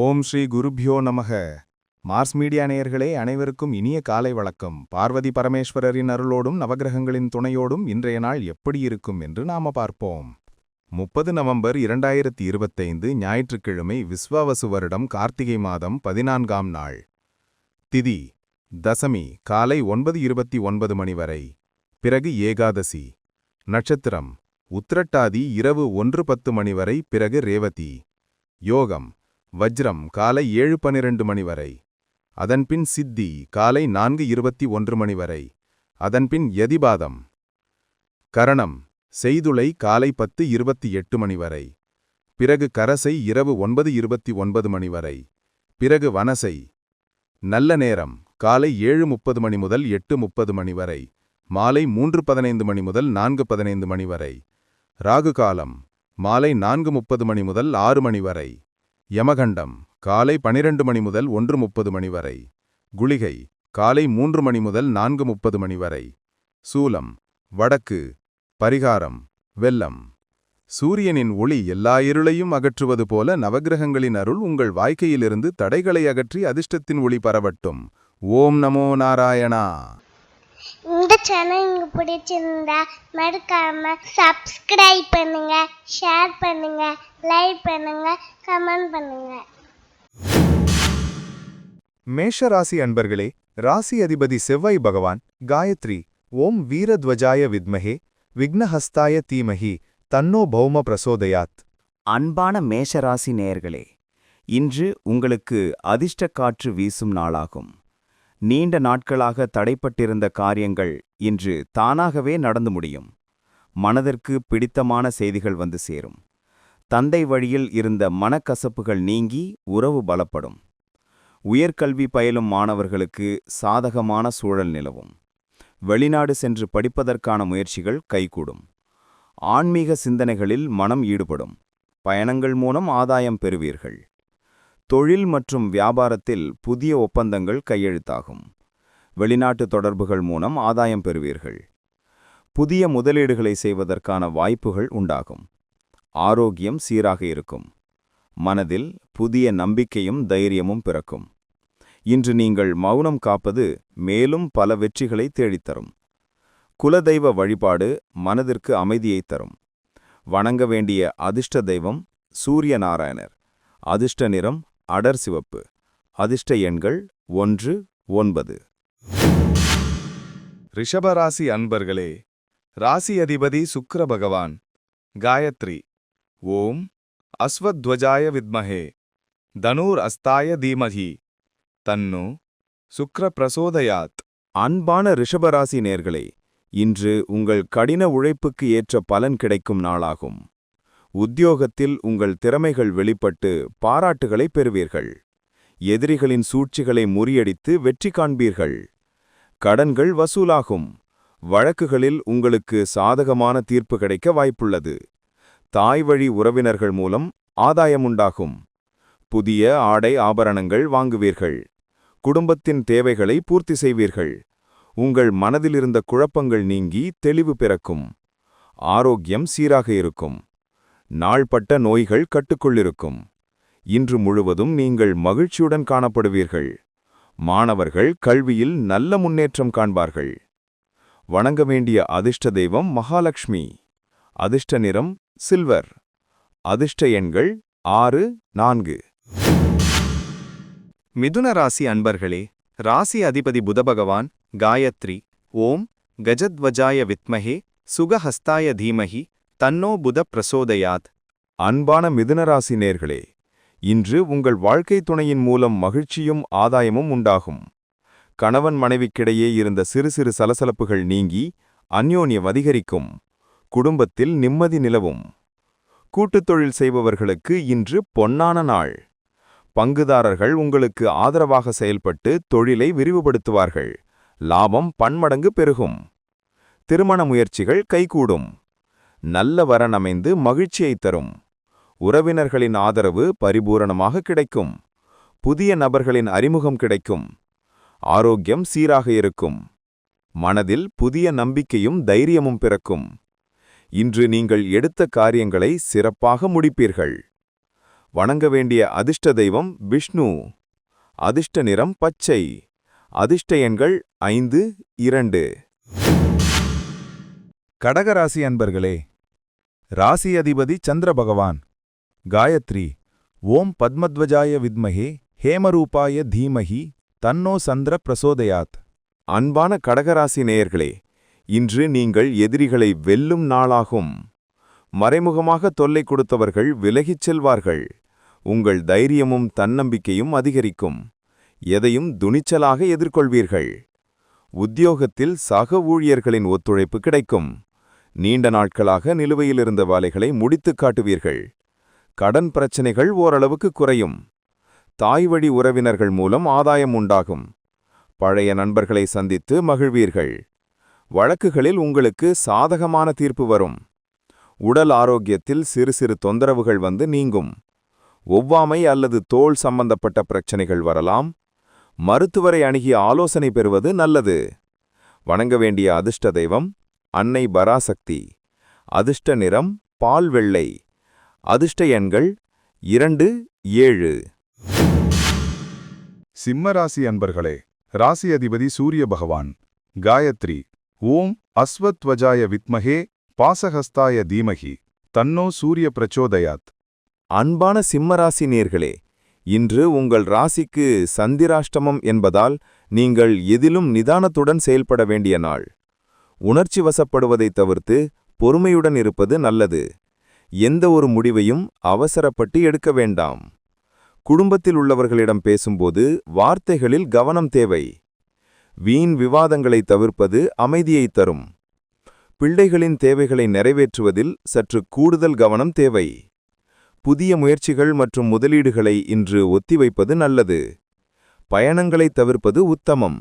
ஓம் ஸ்ரீ குருப்யோ நமக. Mars media நேயர்களே, அனைவருக்கும் இனிய காலை வணக்கம். பார்வதி பரமேஸ்வரரின் அருளோடும் நவகிரகங்களின் துணையோடும் இன்றைய நாள் எப்படி இருக்கும் என்று நாம பார்ப்போம். 30 நவம்பர் 2025 ஞாயிற்றுக்கிழமை, விஸ்வாவசு வருடம், கார்த்திகை மாதம், 14ஆம் நாள். திதி தசமி, காலை 9:29 மணி வரை. பிறகு ஏகாதசி. நட்சத்திரம் உத்திரட்டாதி, இரவு 1:10 மணி வரை. பிறகு ரேவதி. யோகம் வஜ்ரம், காலை 7:12 மணி வரை. அதன்பின் சித்தி, காலை 4:21 மணி வரை. அதன்பின் யதிபாதம். கரணம் செய்துளை, காலை 10:28 மணி வரை. பிறகு கரசை, இரவு 9:29 மணி வரை. பிறகு வனசை. நல்ல நேரம் காலை 7:30 மணி முதல் 8:30 மணி வரை. மாலை 3:15 மணி முதல் 4:15 மணி வரை. ராகு காலம் மாலை 4:30 மணி முதல் 6 மணி வரை. யமகண்டம் காலை 12 மணி முதல் 1:30 மணி வரை. குளிகை காலை 3 மணி முதல் 4:30 மணி வரை. சூலம் வடக்கு. பரிகாரம் வெல்லம். சூரியனின் ஒளி எல்லா இருளையும் அகற்றுவது போல நவகிரகங்களின் அருள் உங்கள் வாழ்க்கையிலிருந்து தடைகளை அகற்றி அதிர்ஷ்டத்தின் ஒளி பரவட்டும். ஓம் நமோ நாராயணா. இந்த சேனல் உங்களுக்கு பிடிச்சிருந்தா மறக்காம சப்ஸ்கிரைப் பண்ணுங்க, ஷேர் பண்ணுங்க, லைக் பண்ணுங்க, கமெண்ட் பண்ணுங்க. மேஷ ராசி அன்பர்களே, ராசி அதிபதி செவ்வாய் பகவான் காயத்ரி ஓம் வீரத்வஜாய வித்மஹே விக்னஹஸ்தாய தீமஹி தன்னோ பௌம பிரசோதயாத். அன்பான மேஷராசி நேயர்களே, இன்று உங்களுக்கு அதிர்ஷ்ட காற்று வீசும் நாளாகும். நீண்ட நாட்களாக தடைப்பட்டிருந்த காரியங்கள் இன்று தானாகவே நடந்து முடியும். மனதிற்கு பிடித்தமான செய்திகள் வந்து சேரும். தந்தை வழியில் இருந்த மனக்கசப்புகள் நீங்கி உறவு பலப்படும். உயர்கல்வி பயிலும் மாணவர்களுக்கு சாதகமான சூழல் நிலவும். வெளிநாடு சென்று படிப்பதற்கான முயற்சிகள் கைகூடும். ஆன்மீக சிந்தனைகளில் மனம் ஈடுபடும். பயணங்கள் மூலம் ஆதாயம் பெறுவீர்கள். தொழில் மற்றும் வியாபாரத்தில் புதிய ஒப்பந்தங்கள் கையெழுத்தாகும். வெளிநாட்டு தொடர்புகள் மூலம் ஆதாயம் பெறுவீர்கள். புதிய முதலீடுகளை செய்வதற்கான வாய்ப்புகள் உண்டாகும். ஆரோக்கியம் சீராக இருக்கும். மனதில் புதிய நம்பிக்கையும் தைரியமும் பிறக்கும். இன்று நீங்கள் மௌனம் காப்பது மேலும் பல வெற்றிகளை தேடித்தரும். குலதெய்வ வழிபாடு மனதிற்கு அமைதியைத் தரும். வணங்க வேண்டிய அதிர்ஷ்ட தெய்வம் சூரிய நாராயணர். அதிர்ஷ்ட நிறம் அடர் சிவப்பு. அதிர்ஷ்ட எண்கள் 1, 9. ரிஷபராசி அன்பர்களே, ராசி அதிபதி சுக்கிர பகவான் காயத்ரி ஓம் அஸ்வத்வஜாய வித்மஹே தனூர் அஸ்தாய தீமஹி தன்னு சுக்ர பிரசோதயாத். அன்பான ரிஷபராசி நேர்களே, இன்று உங்கள் கடின உழைப்புக்கு ஏற்ற பலன் கிடைக்கும் நாளாகும். உத்தியோகத்தில் உங்கள் திறமைகள் வெளிப்பட்டு பாராட்டுகளை பெறுவீர்கள். எதிரிகளின் சூழ்ச்சிகளை முறியடித்து வெற்றி காண்பீர்கள். கடன்கள் வசூலாகும். வழக்குகளில் உங்களுக்கு சாதகமான தீர்ப்பு கிடைக்க வாய்ப்புள்ளது. தாய் வழி உறவினர்கள் மூலம் ஆதாயமுண்டாகும். புதிய ஆடை ஆபரணங்கள் வாங்குவீர்கள். குடும்பத்தின் தேவைகளை பூர்த்தி செய்வீர்கள். உங்கள் மனதிலிருந்த குழப்பங்கள் நீங்கி தெளிவு பிறக்கும். ஆரோக்கியம் சீராக இருக்கும். நாள்பட்ட நோய்கள் கட்டுக்குள்ளிருக்கும். இன்று முழுவதும் நீங்கள் மகிழ்ச்சியுடன் காணப்படுவீர்கள். மாணவர்கள் கல்வியில் நல்ல முன்னேற்றம் காண்பார்கள். வணங்க வேண்டிய அதிர்ஷ்ட தெய்வம் மகாலட்சுமி. அதிர்ஷ்ட நிறம் சில்வர். அதிர்ஷ்ட எண்கள் 6, 4. மிதுன ராசி அன்பர்களே, ராசி அதிபதி புதபகவான் காயத்ரி ஓம் கஜத்வஜாய வித்மஹே சுகஹஸ்தாய தீமஹி தன்னோ புத பிரசோதயாத். அன்பான மிதுனராசி நேர்களே, இன்று உங்கள் வாழ்க்கை துணையின் மூலம் மகிழ்ச்சியும் ஆதாயமும் உண்டாகும். கணவன் மனைவிக்கிடையே இருந்த சிறு சிறு சலசலப்புகள் நீங்கி அந்யோன்யம் அதிகரிக்கும். குடும்பத்தில் நிம்மதி நிலவும். கூட்டுத் தொழில் செய்பவர்களுக்கு இன்று பொன்னான நாள். பங்குதாரர்கள் உங்களுக்கு ஆதரவாக செயல்பட்டு தொழிலை விரிவுபடுத்துவார்கள். லாபம் பன்மடங்கு பெருகும். திருமண முயற்சிகள் கைகூடும். நல்ல வரன் அமைந்து மகிழ்ச்சியை தரும். உறவினர்களின் ஆதரவு பரிபூரணமாக கிடைக்கும். புதிய நபர்களின் அறிமுகம் கிடைக்கும். ஆரோக்கியம் சீராக இருக்கும். மனதில் புதிய நம்பிக்கையும் தைரியமும் பிறக்கும். இன்று நீங்கள் எடுத்த காரியங்களை சிறப்பாக முடிப்பீர்கள். வணங்க வேண்டிய அதிர்ஷ்ட தெய்வம் விஷ்ணு. அதிர்ஷ்ட நிறம் பச்சை. அதிர்ஷ்ட எண்கள் 5, 2. கடகராசி அன்பர்களே, ராசி அதிபதி சந்திர பகவான். காயத்ரி. ஓம் பத்மத்வஜாய வித்மஹே ஹேமரூபாய தீமஹி தன்னோ சந்திர பிரசோதயாத். அன்பான கடகராசி நேயர்களே, இன்று நீங்கள் எதிரிகளை வெல்லும் நாளாகும். மறைமுகமாக தொல்லை கொடுத்தவர்கள் விலகிச் செல்வார்கள். உங்கள் தைரியமும் தன்னம்பிக்கையும் அதிகரிக்கும். எதையும் துணிச்சலாக எதிர்கொள்வீர்கள். உத்தியோகத்தில் சக ஊழியர்களின் ஒத்துழைப்பு கிடைக்கும். நீண்ட நாட்களாக நிலுவையிலிருந்த வேலைகளை முடித்துக் காட்டுவீர்கள். கடன் பிரச்சனைகள் ஓரளவுக்கு குறையும். தாய்வழி உறவினர்கள் மூலம் ஆதாயம் உண்டாகும். பழைய நண்பர்களை சந்தித்து மகிழ்வீர்கள். வழக்குகளில் உங்களுக்கு சாதகமான தீர்ப்பு வரும். உடல் ஆரோக்கியத்தில் சிறு சிறு தொந்தரவுகள் வந்து நீங்கும். ஒவ்வாமை அல்லது தோல் சம்பந்தப்பட்ட பிரச்சனைகள் வரலாம். மருத்துவரை அணுகி ஆலோசனை பெறுவது நல்லது. வணங்க வேண்டிய அதிர்ஷ்ட தெய்வம் அன்னை பராசக்தி. அதிர்ஷ்ட நிறம் பால் வெள்ளை. அதிர்ஷ்ட எண்கள் 2, 7. சிம்மராசி அன்பர்களே, ராசி அதிபதி சூரிய பகவான். காயத்ரி. ஓம் அஸ்வத்வஜாய வித்மஹே பாசஹஸ்தாய தீமஹி தன்னோ சூரிய பிரச்சோதயாத். அன்பான சிம்மராசி நேர்களே, இன்று உங்கள் ராசிக்கு சந்திராஷ்டமம் என்பதால் நீங்கள் எதிலும் நிதானத்துடன் செயல்பட வேண்டிய நாள். உணர்ச்சி வசப்படுவதைத் தவிர்த்து பொறுமையுடன் இருப்பது நல்லது. எந்த ஒரு முடிவையும் அவசரப்பட்டு எடுக்க வேண்டாம். குடும்பத்தில் உள்ளவர்களிடம் பேசும்போது வார்த்தைகளில் கவனம் தேவை. வீண் விவாதங்களை தவிர்ப்பது அமைதியை தரும். பிள்ளைகளின் தேவைகளை நிறைவேற்றுவதில் சற்று கூடுதல் கவனம் தேவை. புதிய முயற்சிகள் மற்றும் முதலீடுகளை இன்று ஒத்திவைப்பது நல்லது. பயணங்களை தவிர்ப்பது உத்தமம்.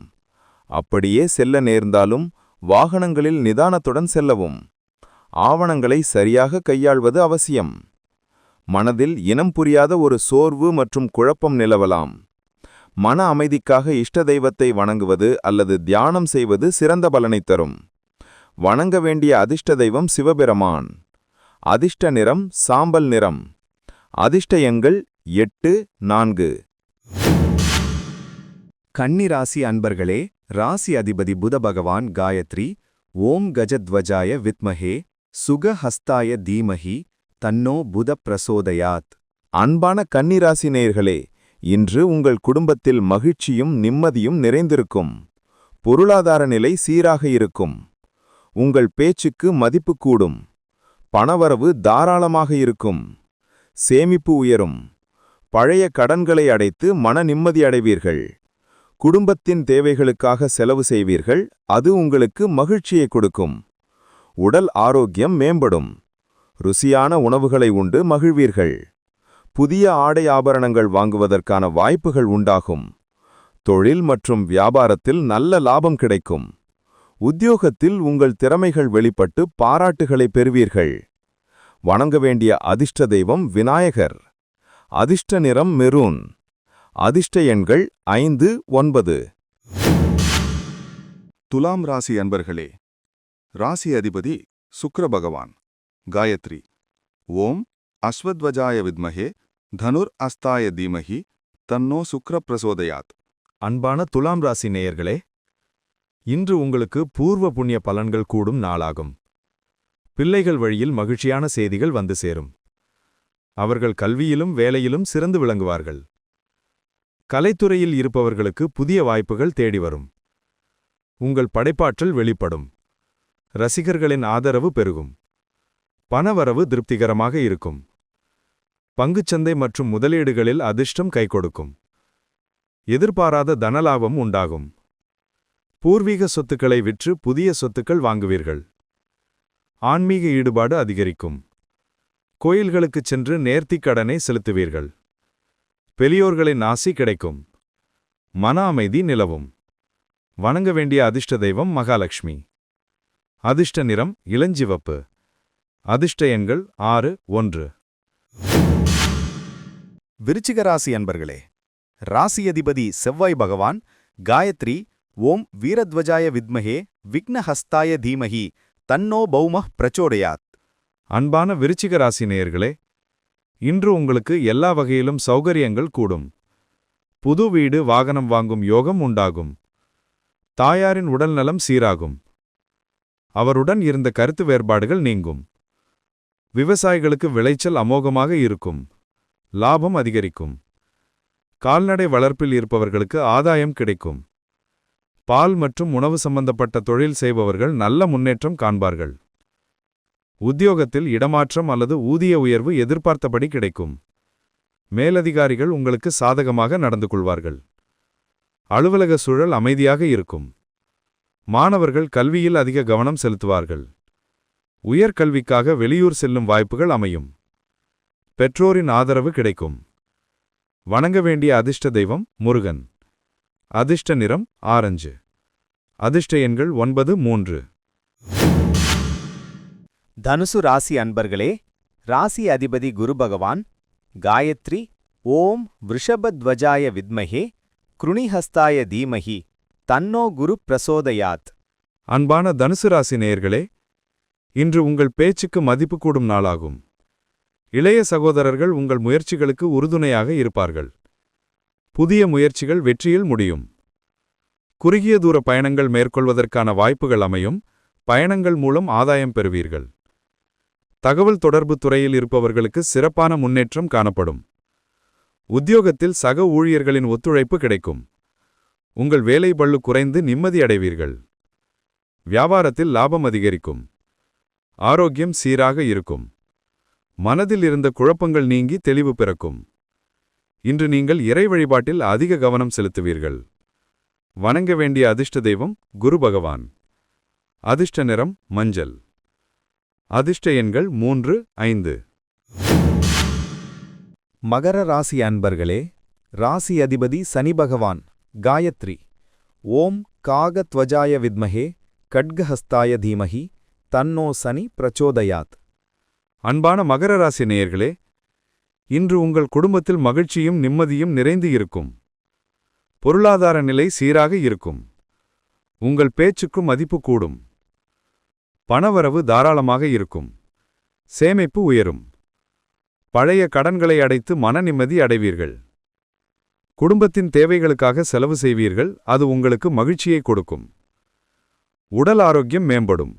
அப்படியே செல்ல நேர்ந்தாலும் வாகனங்களில் நிதானத்துடன் செல்லவும். ஆவணங்களை சரியாக கையாள்வது அவசியம். மனதில் இனம் புரியாத ஒரு சோர்வு மற்றும் குழப்பம் நிலவலாம். மன அமைதிக்காக இஷ்ட தெய்வத்தை வணங்குவது அல்லது தியானம் செய்வது சிறந்த பலனைத் தரும். வணங்க வேண்டிய அதிர்ஷ்ட தெய்வம் சிவபெருமான். அதிர்ஷ்ட நிறம் சாம்பல் நிறம். அதிர்ஷ்ட எண்கள் 8, 4. கன்னிராசி அன்பர்களே, ராசி அதிபதி புத பகவான். காயத்ரி. ஓம் கஜத்வஜாய வித்மஹே சுகஹஸ்தாய தீமஹி தன்னோ புத பிரசோதயாத். அன்பான கன்னிராசி நேயர்களே, இன்று உங்கள் குடும்பத்தில் மகிழ்ச்சியும் நிம்மதியும் நிறைந்திருக்கும். பொருளாதார நிலை சீராக இருக்கும். உங்கள் பேச்சுக்கு மதிப்பு கூடும். பணவரவு தாராளமாக இருக்கும். சேமிப்பு உயரும். பழைய கடன்களை அடைத்து மன நிம்மதி அடைவீர்கள். குடும்பத்தின் தேவைகளுக்காக செலவு செய்வீர்கள். அது உங்களுக்கு மகிழ்ச்சியை கொடுக்கும். உடல் ஆரோக்கியம் மேம்படும். ருசியான உணவுகளை உண்டு மகிழ்வீர்கள். புதிய ஆடை ஆபரணங்கள் வாங்குவதற்கான வாய்ப்புகள் உண்டாகும். தொழில் மற்றும் வியாபாரத்தில் நல்ல லாபம் கிடைக்கும். உத்தியோகத்தில் உங்கள் திறமைகள் வெளிப்பட்டு பாராட்டுகளை பெறுவீர்கள். வணங்க வேண்டிய அதிர்ஷ்ட தெய்வம் விநாயகர். அதிர்ஷ்ட நிறம் மெரூன். அதிர்ஷ்ட எண்கள் 5, 9. துலாம் ராசி அன்பர்களே, ராசி அதிபதி சுக்கிர பகவான். காயத்ரி. ஓம் அஸ்வத்வஜாய வித்மஹே தனுர் அஸ்தாய தீமஹி தன்னோ சுக்கிர பிரசோதயாத். அன்பான துலாம் ராசி நேயர்களே, இன்று உங்களுக்கு பூர்வ புண்ணிய பலன்கள் கூடும் நாளாகும். பிள்ளைகள் வழியில் மகிழ்ச்சியான செய்திகள் வந்து சேரும். அவர்கள் கல்வியிலும் வேலையிலும் சிறந்து விளங்குவார்கள். கலைத்துறையில் இருப்பவர்களுக்கு புதிய வாய்ப்புகள் தேடி வரும். உங்கள் படைப்பாற்றல் வெளிப்படும். ரசிகர்களின் ஆதரவு பெருகும். பணவரவு திருப்திகரமாக இருக்கும். பங்குச்சந்தை மற்றும் முதலீடுகளில் அதிர்ஷ்டம் கைகொடுக்கும். எதிர்பாராத தனலாபம் உண்டாகும். பூர்வீக சொத்துக்களை விற்று புதிய சொத்துக்கள் வாங்குவீர்கள். ஆன்மீக ஈடுபாடு அதிகரிக்கும். கோயில்களுக்குச் சென்று நேர்த்திக் கடனை செலுத்துவீர்கள். பெரியோர்களின் ஆசி கிடைக்கும். மன அமைதி நிலவும். வணங்க வேண்டிய அதிர்ஷ்ட தெய்வம் மகாலட்சுமி. அதிர்ஷ்ட நிறம் இளஞ்சிவப்பு. அதிர்ஷ்ட எண்கள் 6, 1. விருச்சிக ராசி அன்பர்களே, ராசி அதிபதி செவ்வாய் பகவான். காயத்ரி. ஓம் வீரத்வஜாய வித்மஹே விக்னஹஸ்தாய தீமஹி தன்னோ பௌமः பிரச்சோதயாத். அன்பான விருச்சிக ராசி நேயர்களே, இன்று உங்களுக்கு எல்லா வகையிலும் சௌகரியங்கள் கூடும். புது வீடு வாகனம் வாங்கும் யோகம் உண்டாகும். தாயாரின் உடல்நலம் சீராகும். அவருடன் இருந்த கருத்து வேறுபாடுகள் நீங்கும். விவசாயிகளுக்கு விளைச்சல் அமோகமாக இருக்கும். லாபம் அதிகரிக்கும். கால்நடை வளர்ப்பில் இருப்பவர்களுக்கு ஆதாயம் கிடைக்கும். பால் மற்றும் உணவு சம்பந்தப்பட்ட தொழில் செய்பவர்கள் நல்ல முன்னேற்றம் காண்பார்கள். உத்தியோகத்தில் இடமாற்றம் அல்லது ஊதிய உயர்வு எதிர்பார்த்தபடி கிடைக்கும். மேலதிகாரிகள் உங்களுக்கு சாதகமாக நடந்து கொள்வார்கள். அலுவலக சூழல் அமைதியாக இருக்கும். மாணவர்கள் கல்வியில் அதிக கவனம் செலுத்துவார்கள். உயர்கல்விக்காக வெளியூர் செல்லும் வாய்ப்புகள் அமையும். பெற்றோரின் ஆதரவு கிடைக்கும். வணங்க வேண்டிய அதிர்ஷ்ட தெய்வம் முருகன். அதிர்ஷ்ட நிறம் ஆரஞ்சு. அதிர்ஷ்ட எண்கள் 9, 3. தனுசு ராசி அன்பர்களே, ராசி அதிபதி குரு பகவான். காயத்ரி ஓம் விருஷபத்வஜாய வித்மஹே கிருணிஹஸ்தாய தீமஹி தன்னோ குரு பிரசோதயாத். அன்பான தனுசு ராசி நேயர்களே, இன்று உங்கள் பேச்சுக்கு மதிப்பு கூடும் நாளாகும். இளைய சகோதரர்கள் உங்கள் முயற்சிகளுக்கு உறுதுணையாக இருப்பார்கள். புதிய முயற்சிகள் வெற்றியில் முடியும். குறுகிய தூர பயணங்கள் மேற்கொள்வதற்கான வாய்ப்புகள் அமையும். பயணங்கள் மூலம் ஆதாயம் பெறுவீர்கள். தகவல் தொடர்பு துறையில் இருப்பவர்களுக்கு சிறப்பான முன்னேற்றம் காணப்படும். உத்தியோகத்தில் சக ஊழியர்களின் ஒத்துழைப்பு கிடைக்கும். உங்கள் வேலை பளு குறைந்து நிம்மதி அடைவீர்கள். வியாபாரத்தில் லாபம் அதிகரிக்கும். ஆரோக்கியம் சீராக இருக்கும். மனதில் இருந்த குழப்பங்கள் நீங்கி தெளிவு பிறக்கும். இன்று நீங்கள் இறை வழிபாட்டில் அதிக கவனம் செலுத்துவீர்கள். வணங்க வேண்டிய அதிர்ஷ்ட தெய்வம் குரு பகவான். அதிர்ஷ்ட நிறம் மஞ்சள். அதிர்ஷ்ட எண்கள் 3, 5. மகர ராசி அன்பர்களே, ராசி அதிபதி சனி பகவான். காயத்ரி ஓம் காகத்வஜாய வித்மஹே கட்கஹஸ்தாய தீமஹி தன்னோ சனி பிரச்சோதயாத். அன்பான மகர ராசி நேயர்களே, இன்று உங்கள் குடும்பத்தில் மகிழ்ச்சியும் நிம்மதியும் நிறைந்து இருக்கும். பொருளாதார நிலை சீராக இருக்கும். உங்கள் பேச்சுக்கு மதிப்பு கூடும். பணவரவு தாராளமாக இருக்கும். சேமிப்பு உயரும். பழைய கடன்களை அடைத்து மன நிம்மதி அடைவீர்கள். குடும்பத்தின் தேவைகளுக்காக செலவு செய்வீர்கள். அது உங்களுக்கு மகிழ்ச்சியை கொடுக்கும். உடல் ஆரோக்கியம் மேம்படும்.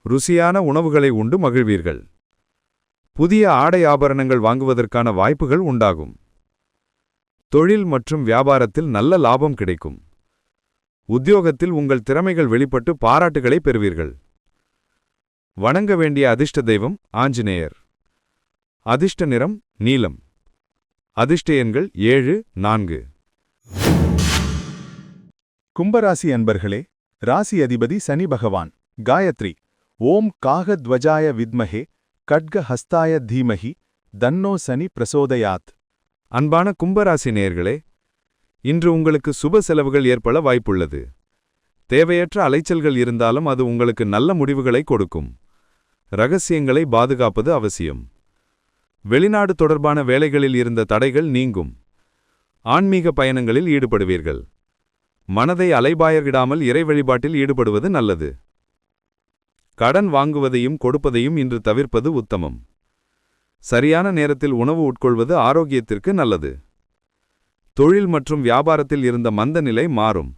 ருசியான உணவுகளை உண்டு மகிழ்வீர்கள். புதிய ஆடை ஆபரணங்கள் வாங்குவதற்கான வாய்ப்புகள் உண்டாகும். தொழில் மற்றும் வியாபாரத்தில் நல்ல லாபம் கிடைக்கும். உத்தியோகத்தில் உங்கள் திறமைகள் வெளிப்பட்டு பாராட்டுகளை பெறுவீர்கள். வணங்க வேண்டிய அதிர்ஷ்ட தெய்வம் ஆஞ்சநேயர். அதிர்ஷ்ட நிறம் நீலம். அதிர்ஷ்ட எண்கள் 7, 4. கும்பராசி அன்பர்களே, ராசி அதிபதி சனி பகவான். காயத்ரி ஓம் காகத்வஜாய வித்மஹே கட்கஹஸ்தாய தீமஹி தன்னோ சனி பிரசோதயாத். அன்பான கும்பராசி நேயர்களே, இன்று உங்களுக்கு சுப செலவுகள் ஏற்பட வாய்ப்புள்ளது. தேவையற்ற அலைச்சல்கள் இருந்தாலும் அது உங்களுக்கு நல்ல முடிவுகளை கொடுக்கும். ரகசியங்களை பாதுகாப்பது அவசியம். வெளிநாடு தொடர்பான வேலைகளில் இருந்த தடைகள் நீங்கும். ஆன்மீக பயணங்களில் ஈடுபடுவீர்கள். மனதை அலைபாயவிடாமல் இறை வழிபாட்டில் ஈடுபடுவது நல்லது. கடன் வாங்குவதையும் கொடுப்பதையும் இன்று தவிர்ப்பது உத்தமம். சரியான நேரத்தில் உணவு உட்கொள்வது ஆரோக்கியத்திற்கு நல்லது. தொழில் மற்றும் வியாபாரத்தில் இருந்த மந்த நிலை மாறும்.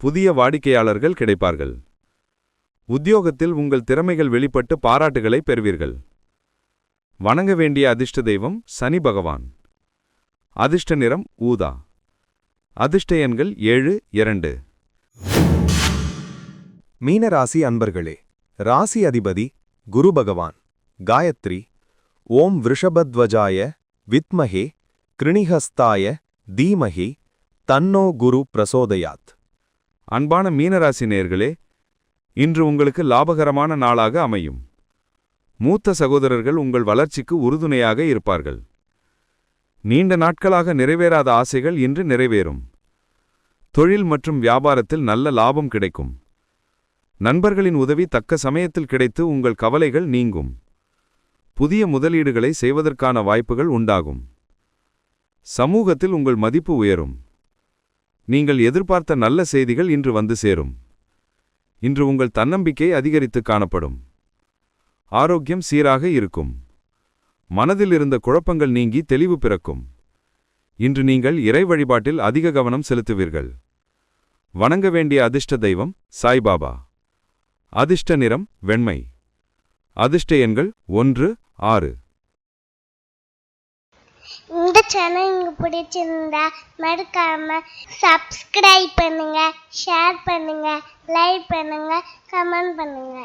புதிய வாடிக்கையாளர்கள் கிடைப்பார்கள். உத்தியோகத்தில் உங்கள் திறமைகள் வெளிப்பட்டு பாராட்டுகளை பெறுவீர்கள். வணங்க வேண்டிய அதிர்ஷ்ட தெய்வம் சனி பகவான். அதிர்ஷ்ட நிறம் ஊதா. அதிர்ஷ்ட எண்கள் 7, 2. மீனராசி அன்பர்களே, ராசி அதிபதி குரு பகவான். காயத்ரி ஓம் விருஷபத்வஜாய வித்மஹே கிருணிஹஸ்தாய தீமஹி தன்னோ குரு பிரசோதயாத். அன்பான மீனராசி நேயர்களே, இன்று உங்களுக்கு லாபகரமான நாளாக அமையும். மூத்த சகோதரர்கள் உங்கள் வளர்ச்சிக்கு உறுதுணையாக இருப்பார்கள். நீண்ட நாட்களாக நிறைவேறாத ஆசைகள் இன்று நிறைவேறும். தொழில் மற்றும் வியாபாரத்தில் நல்ல லாபம் கிடைக்கும். நண்பர்களின் உதவி தக்க சமயத்தில் கிடைத்து உங்கள் கவலைகள் நீங்கும். புதிய முதலீடுகளை செய்வதற்கான வாய்ப்புகள் உண்டாகும். சமூகத்தில் உங்கள் மதிப்பு உயரும். நீங்கள் எதிர்பார்த்த நல்ல செய்திகள் இன்று வந்து சேரும். இன்று உங்கள் தன்னம்பிக்கை அதிகரித்து காணப்படும். ஆரோக்கியம் சீராக இருக்கும். மனதில் இருந்த குழப்பங்கள் நீங்கி தெளிவு பிறக்கும். இன்று நீங்கள் இறை வழிபாட்டில் அதிக கவனம் செலுத்துவீர்கள். வணங்க வேண்டிய அதிர்ஷ்ட தெய்வம் சாய்பாபா. அதிர்ஷ்ட நிறம் வெண்மை. அதிர்ஷ்ட எண்கள் 1, 6. இந்த சேனல் உங்களுக்கு பிடிச்சிருந்தா மறக்காம சப்ஸ்கிரைப் பண்ணுங்க, ஷேர் பண்ணுங்க, லைக் பண்ணுங்க, கமெண்ட் பண்ணுங்க.